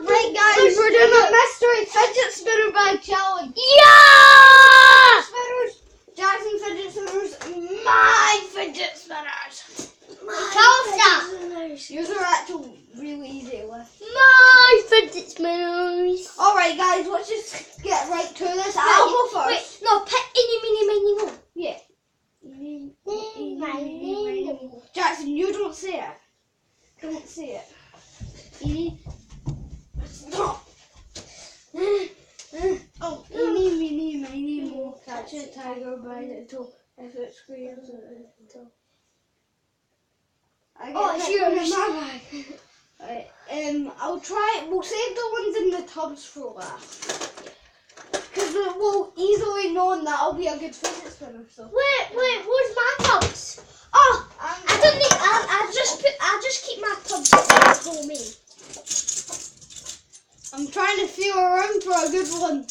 Right, guys, we're doing a mystery fidget spinner bag challenge. Yeah! Spinners, Jackson fidget spinners, my fidget spinners. Spinners. Yours are actually really easy to lift. My fidget spinners. Alright, guys, let's just get right to this. I'll go first. Wait, no, pick any, mini, mo. Yeah. Mini. Jackson, you don't say it. Don't say it. Stop. Oh, mini, mo. Catch a tiger by the toe. If it screams at the toe. Oh, it's yours. My bag. Right, I'll try. We'll save the ones in the tubs for last. Because we'll easily know that'll be a good fidget spinner. So. Wait, where's my tubs? Oh, I don't need. I just keep my tubs for me. I'm trying to feel around for a good one.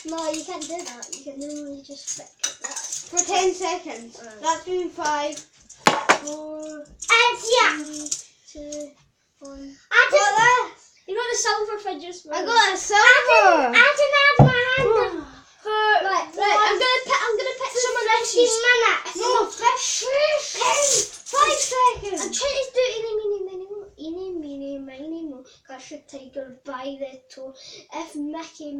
No, you can't do that. You can only just pick that. For 10 seconds. That's been 5, 4, And yeah. 3, 2, 1. I got this. You got the silver fidget spinner. I got a silver. I didn't have my hand up. Right. I'm gonna pick some of this. No, 5 seconds. I'm trying to do eeny, meeny, mo. Catch a tiger by the toe. If Mickey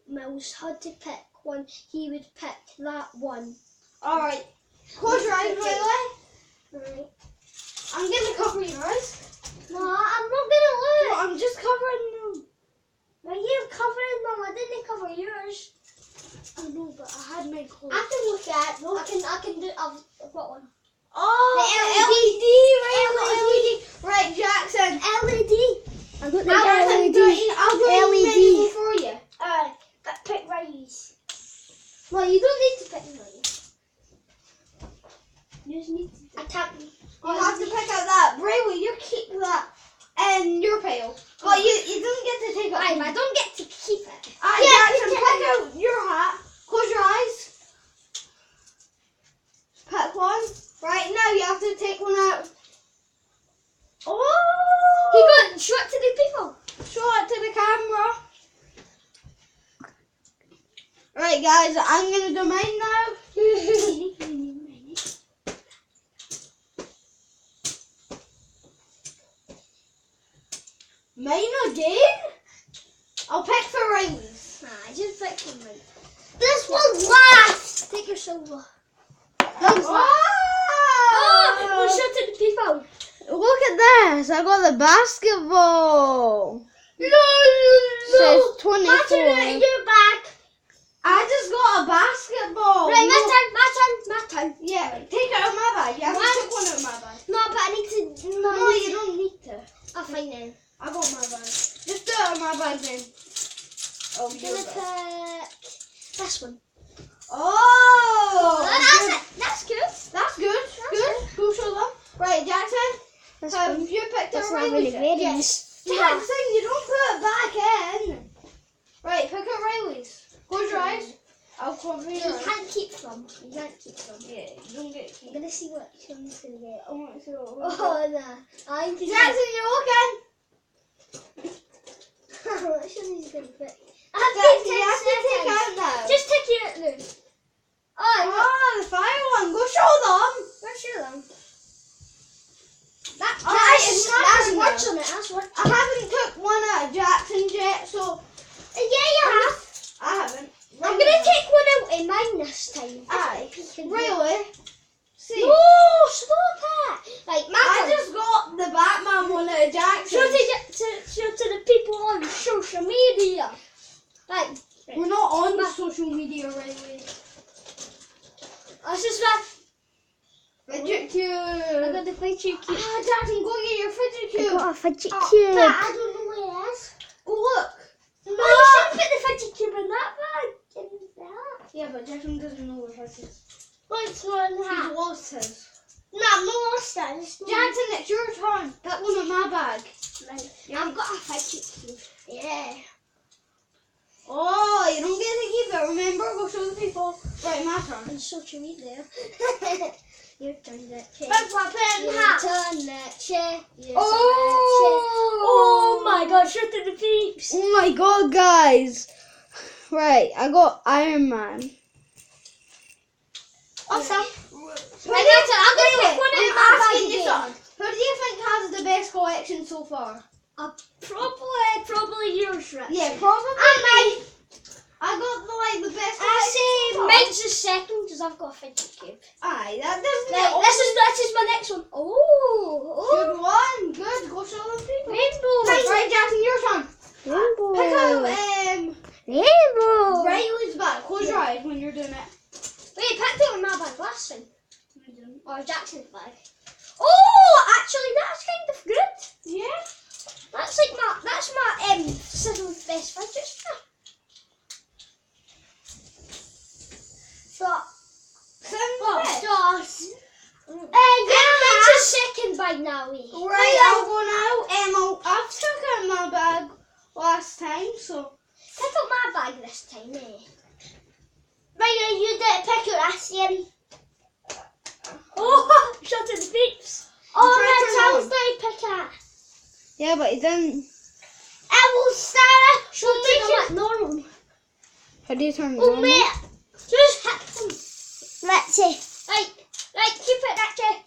Mouse had to pick one, he would pick that one. Alright. Close your eyes, Riley. Right. I'm gonna cover your eyes. No, I'm not gonna look. No, I'm just covering them. Well, you're covering them. I didn't cover yours. I know, but I had my clothes. I can look at it. No, I can do. I've got one. Oh, The LED. Right, Jackson. LED. I got the I'll do LED. for you. Alright, but pick Riley's. Well, you don't need to pick Riley's. You just need to. I can't. You have to pick out that. Riley, you keep that in your pile. But you don't get to take it. I don't get to keep it. Jackson, pick out your hat. Close your eyes. Pick one. Right now, you have to take one out. Oh! He got show it to the people. Show it to the camera. Right, guys, I'm gonna do mine now. Mine again? I'll pick for Riley's. Nah, just pick one. This one's last. Take your silver. Wow! Oh, show it to the people. Look at this. I got the basketball. No. Says 24. Martin, your bag. I just got a basketball. Right, No. my turn. Yeah, take it out of my bag. You have to What? take one out of my bag. No, but I need to. No, you don't need to. I'll find it. I got my bag. Just do it out of my bag then. Oh, I'm your gonna bag. pick this one. Oh! That's good. That's good. Good. Go show them. Right, Jackson. Have you picked That's it not right? really Riley's. Jackson, you don't put it back in. Right, pick up Riley's. Close your eyes. I'll cover your You eyes. can't keep them. You can't keep them. Yeah, you don't get I'm gonna see what one's gonna get. I want to. Oh no! I'm just. Jackson, you're looking. Which one is gonna pick? Jackson, you have to take out now. Just take it out now. Oh, the fire one. Go show them. where's your one? That's That's words on it. That's what. I haven't took one out of Jackson's yet, so Yeah, you have. I haven't. I'm gonna take one out in mine this time. Aye. Really? Really? See, No, stop it! Like, I my just got the Batman one out of show Jackson. to the people on social media. Like, We're not on social media, Riley. this is what Fidget I cube. got the fidget cube. Jackson, go get your fidget cube. a fidget Oh, cube. But I don't know where it is. Go look. No, you should put the fidget cube in that bag. In that. Yeah, but Jackson doesn't know where his is. What's one He's hat? lost his. No, I'm not lost that. Jackson, it's your turn. Pick one in my bag. Right. I've got a fidget cube. Yeah. Oh, you don't get to keep it. Remember, go show the people. Right, my turn. On social media. Your turn, that Big weapon, Your hat. turn, that chair. Oh! Oh my gosh, shit to the peeps. Oh my god, guys. Right, I got Iron Man. Awesome. I'm I'm gonna pick one out of my asking you bag something. again. Who do you think has the best collection so far? Probably yours, Rich. Yeah, probably And me. I got the best I collection say so far. mine's the second because I've got a fidget cube. Aye, that doesn't Right, get this is my next one. Oh, good one. Good. Go show them people. rainbow. Right, Jackson, your turn. Pick up Rainbow. Riley's back. Close your eyes when you're doing it. Wait, picked it in my bag last time. Or Jackson's bag. Oh, actually, that's kind of good. Yeah. That's my seventh best fidget spinner. But stars. Mine's a second bag now. Right, I'll go now. I've took out my bag last time, so. Pick up my bag this time, Right, you didn't pick it last year. Oh, shut in the peeps. Oh, that's how I pick it. Yeah, but it didn't. I will start. She'll make it normal. How do you turn it Oh, on? mate. Just hit them. Let's see. Right, keep it that way.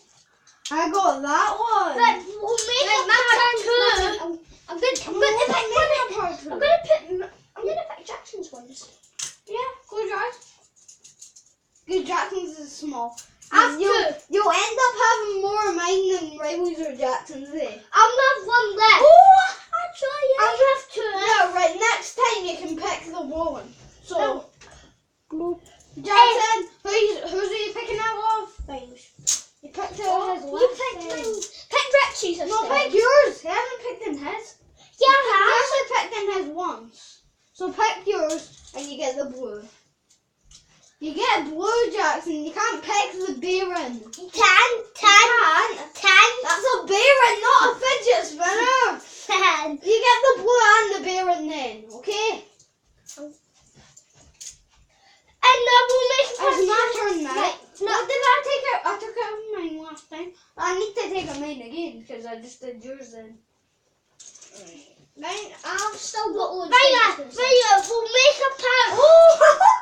I got that one. Right, we'll make it my turn. I'm going to pick one. I'm going to pick Jackson's ones. Yeah, close your eyes. Because Jackson's is small. You'll end up having more of mine than Riley's or Jackson's, eh? I'll have one left. Oh, Actually, yeah. I'll have two left. yeah, right. Next time you can pick the one. So, No. Jackson, who's are you picking out of? You picked out his You last picked time. mine. Pick Richie's instead. No, pick yours. He hasn't picked in his. Yeah, He I actually picked in his once. So pick yours and you get the blue. You get blue, Jackson. You can't pick the Baron. Ten. That's a Baron, not a fidget spinner. 10. You get the blue and the Baron then, okay? And then we'll make a It's my turn now. Right, no. What did I take out? I took out mine last time. I need to take out mine again because I just did yours then. Mine, I've still got loads Vaya, of Vaya, we'll make a part.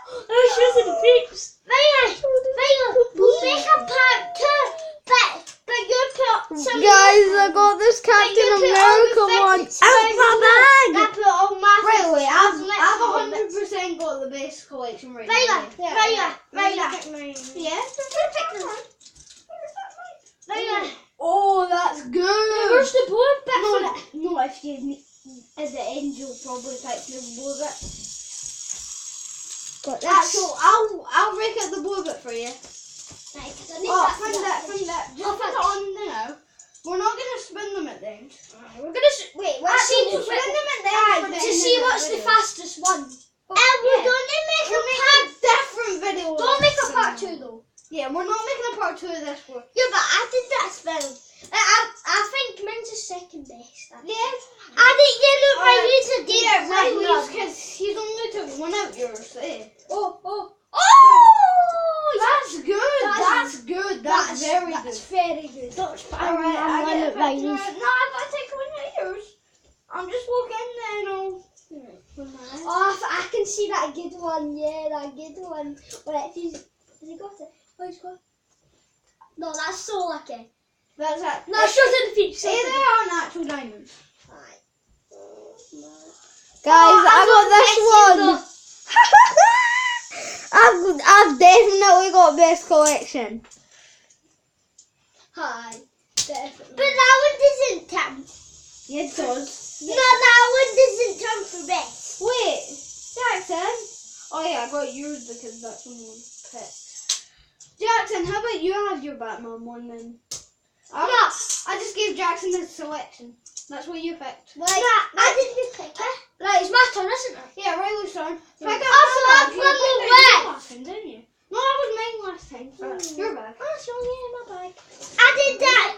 I was using the peeps. Vaya, we'll make a part too. But you put some. Guys, I got this Captain America one out my bag. I put all my. Really, I've I've 100% got the best collection right Vaya, now. Vaya. Yeah. Vaya. Oh, that's good. Where's the blue bit for it? No, if you at the end, you'll probably pick the blue bit. But Actually, I'll break out the blue bit for you. Right, 'cause I need Oh, that for find that. Just Oh, put it on now. We're not gonna spin them at the end. We're gonna wait. Let's see. We'll spin them at the end for the To end see of what's the video. fastest one. And yeah. we're gonna make We'll a make part. a different video. Don't make a part 2 though. Yeah, we're not making a part 2 of this one. Yeah, but I did that spell. I think mine's the second best. Yeah. I think you look like he's a deep Yeah, Riley's because he's only took one out yours. Oh! That's good. That's good. That's very good. That's very good. That's Alright, I get a right. picture. No, I gotta take one of yours. I'm just walking there now. Oh, I can see that good one. Yeah, that good one. Right, has he got it? Oh, he's got it. No, that's so lucky. That's it. No, show it to the peeps. Say they are natural diamonds. Right. Guys, I got this one. I've definitely got best collection. Hi. Definitely. But that one doesn't count. Yeah, it does. No, that one doesn't count for best. Wait, Jackson. Oh yeah, I got yours because that's the one picked. Jackson, how about you have your Batman one then? I just gave Jackson his selection. That's what you picked. I didn't pick it. Right, it's my turn, isn't it? Yeah, Riley's turn. Pick up Also, my bag. I'm You from picked the it west. last time, didn't you? No, that was mine last time. Your bag. Oh, so yeah, my bag. I did that.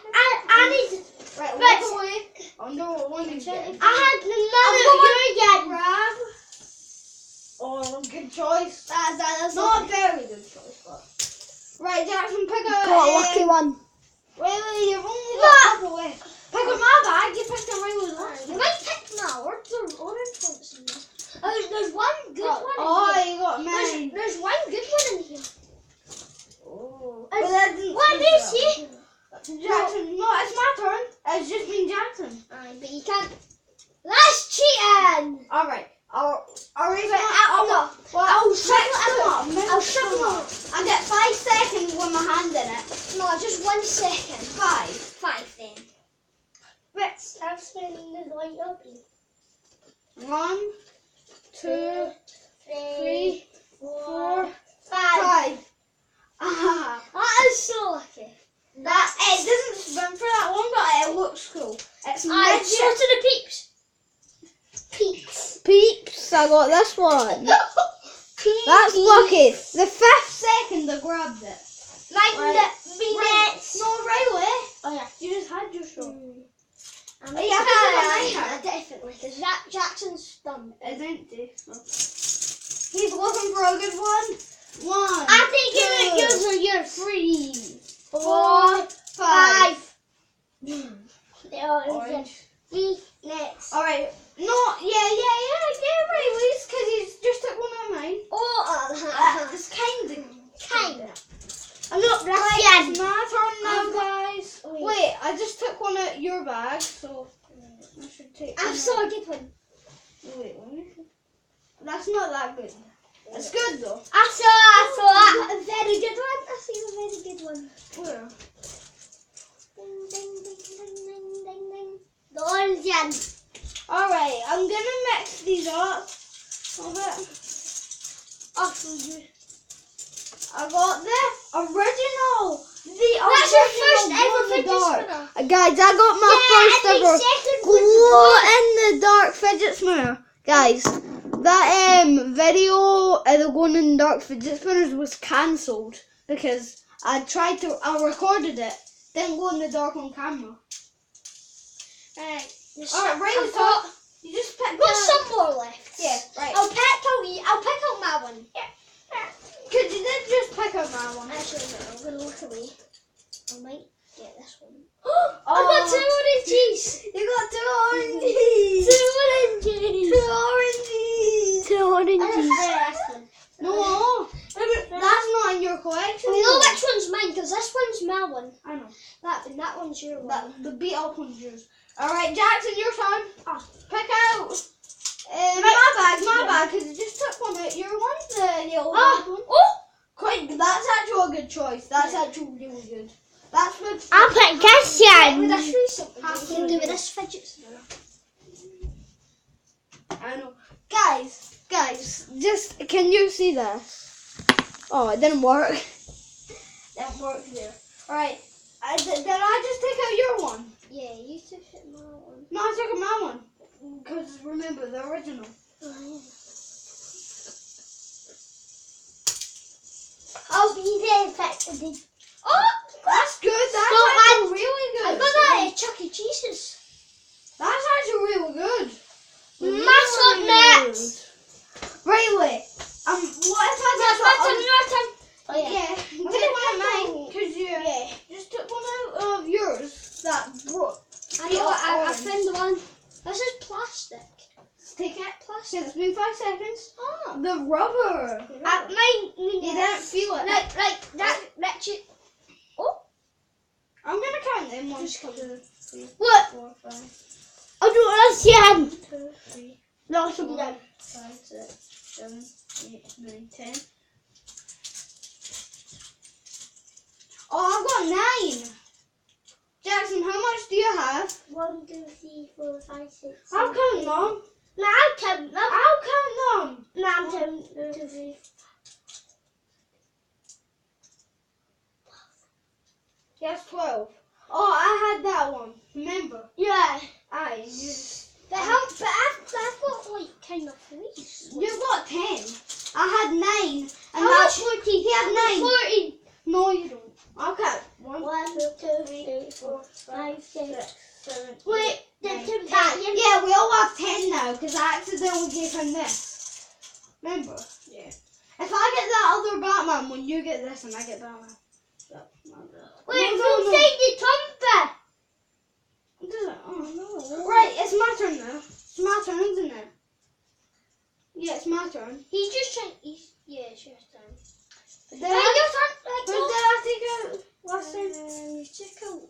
I did. Right, But- walk away. Under one again. I had another Grab. Oh, good choice. That's Not a very good choice, but. Right, Jackson, pick up. one. Riley, you've only got a couple left. Pick up my bag. You picked up Riley's last. You might pick my order. there's one good one Oh, in here. you got mine. There's one good one in here. Oh. It's- But that didn't What do you see? Jackson, no, it's my turn. It's just me and Jackson. Aye, but you can't. That's cheating. Alright. I'll raise But my I'll shuffle it up. I'll shuffle it. I get 5 seconds with my hand in it. No, just 1 second. 5. 5 then. Let's. I'm spinning the light up. 1, 2, 3, 4, 5. 5. Ah. That is so lucky. That it doesn't spin for that long, but it looks cool. It's Aye, magic. show to the peeps. Peeps. Peeps, I got this one. That's lucky. The 5th second I grabbed it. Like Right. minutes. No, Riley. Oh yeah. You just had your shot. I'm Oh, yeah, I yeah, definitely. Because Jackson's done. It's empty. So. He's looking for a good one. 1. I think two, yours are your 3, 4, 5. 5. They are Orange. 3 next. Alright. No, yeah, Riley's because he's just took one of mine. Oh, It's kind of. kind. I'm not Right, Russian. it's my turn now, guys. Wait. Wait, I just took one out of your bag, so I should take I one saw out. a good one. Wait, let me see. That's not that good. It's good though. I saw a very good one. I see a very good one. Where? Ding, ding, ding, ding, ding, ding, ding. The orange one. Alright, I'm gonna mix these up a bit. Oh, you. I got the original. That's your first ever fidget spinner. Guys, I got my first and ever the second was glow in the dark fidget spinner. Guys, that video of the glow in the dark fidget spinners was cancelled because I recorded it, didn't go in the dark on camera. Right. Alright, Riley, top. You just picked Got out. some more left. Yeah, right. I'll pick out my one. Cause you did just pick out my one. Actually, no, I'm gonna look away. I might get this one. Oh. I got 2 oranges. You got 2 oranges. 2 oranges. 2 oranges. 2 oranges. No, that's not in your collection. I know which one's mine because this one's my one. I know. That one's your one. The beat up one's yours. Alright, Jackson, your turn. Pick out. Right. My bag, because you just took one out. Your one's the yellow one. Oh! Quite, that's actually a good choice. That's actually really good. That's what. I'll pick this one. With this show something Half you can do with good. this fidget spinner. I know. Guys, just, can you see this? Oh, it didn't work. Didn't work there. Alright, did I just take out your one? Yeah, you took it my one. No, I took out my one. Because remember, the original. I'll be there effectively. Oh! That's good. That's So actually really I good. got that at Chuck E. Cheese's. That's actually really good. Muscle nuts. Riley, what if I That's just my turn. Oh yeah, take one of mine because you Yeah. just took one out of yours that broke. I found the one. This is plastic. Take it. Plastic. It's been 5 seconds. Oh. The rubber. Mine. You didn't feel it. Right. That's it. I'm gonna count them. 1, 2, Just count. 3, What? 4, 5, I don't understand. 2, 3, No, 4, something. 5, 6, 7, 8, 9, 10. Oh, I've got 9. Jackson, how much do you have? 1, 2, 3, 4, 5, 6. I'll count them. No, I'll count them. I'll count them. No, I'm counting. 1, 2, 3. Yes, 12. Oh, I had that one. Remember? Yeah. Aye. But I've got like kind of 3. You got 10. I had 9. And How that's much? 14. He had 9. 14. No, you don't. I'll count. 1, 1, 2, 3, 4, 5, 6. 7. Wait, Nine, did 10. that? Yeah, we all have 10 now because I accidentally gave him this. Remember? Yeah. If I get that other Batman one, you get this and I get Batman. Wait, no. inside the tumper. Does it? Oh no. Right, it's my turn now. It's my turn, isn't it? Yeah, it's turn. He's just trying. Yeah, it's your turn. Did Right, I, your turn. Right, who go. did I take out last time? You took out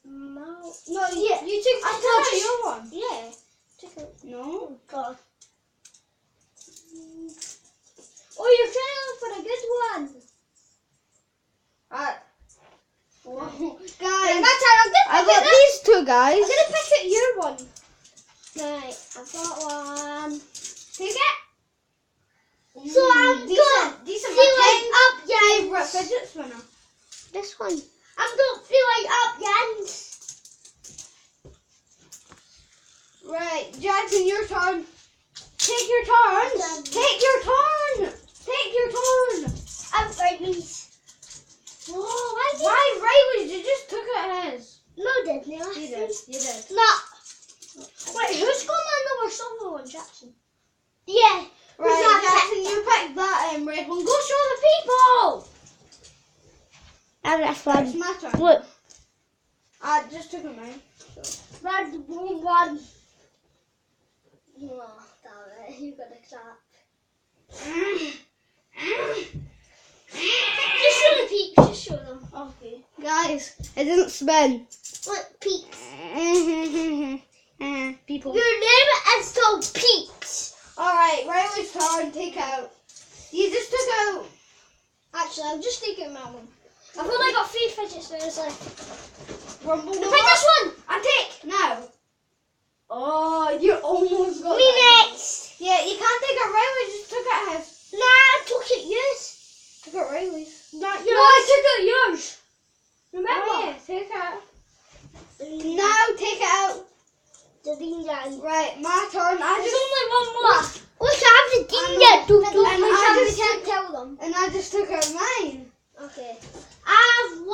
Mal. No, Yeah, you took. I took out your one. Yeah. Took out. No. God. Oh, you're trying to look for a good one. Whoa. Right, Guys, my turn. I'm I gonna got pick these two guys. I'm gonna pick out your one. Right, I've got one. Take it. So I'm good. Decent. Feel My like up favorite Jens. fidget spinner. This one. I'm gonna feel like up Jens. Right, Jackson, your turn. Take your turn. Take your turn. Take your turn. I'm Riley's. Oh, Why Riley's? You just took out his. No, didn't you? You did. You did. No. Wait, who's got my number silver one, Jackson? Yeah. Who's Right, that Jackson, you picked that red one. Go show the people. And that's It's my turn. Look. I just took a mine. Red one. Oh, damn it. You got a clap. Just show the peeps. Just show them. Okay. Guys, it didn't spin. Look, peeps. People. Your name is called Peeps. Alright, Riley's turn. Take out. You just took out. Actually, I'm just taking my one. I've only got 3 fidget spinners left. Rumble. Pick this one. I take now. Oh, you almost got Me that. next. Yeah, you can't take out Riley. Just took out his. Nah, I took it yours. Took out Riley's. Not yours. No, I took it yours. Remember? Oh, yeah, take it out. Now take it out. The dingo. Right, my turn. There's only one more. Look, I have the dingo. And I We just can't tell them. And I just took out mine. Okay. I have 1,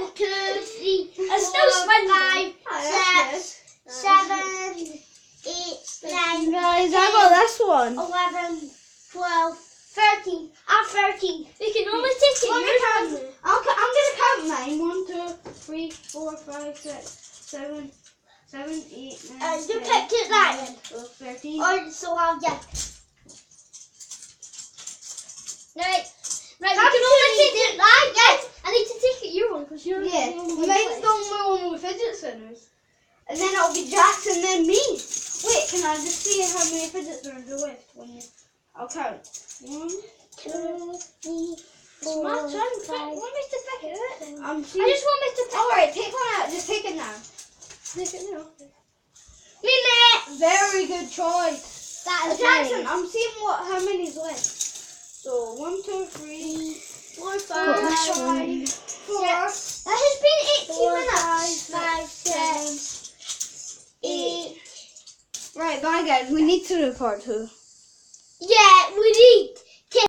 1, 2, 3. It's still 5, 6, 7, 8, 9. Guys, I got this one. 11, 12, 13. I'm 13. We can only take it. Let me yours count. one. I'm gonna count mine. 1, 2, 3, 4, 5, 6, 7, 7, 8, 9. You picked it that then. 12, 13. Or so I'll get. Right. Right, we That's can only it. take it that. Yes. I need to take it your one because you're Yeah, the only one. mine's the only one with fidget spinners. And then it'll be Jackson, then me. Wait, can I just see how many fidget spinners are left? I'll count. 1, 2, 3, 4, my turn. 5. Want me to pick it? I just want me to pick. Alright, take one out. Just take it now. Take it now. Me next. Very good choice. That is Jackson, mine. I'm seeing how many's left. So 1, 2, 3, 4, 5, Got this 4. one. That has been 18 minutes. 5, 6, 8. Right, bye guys. We need to record too. Yeah, we need.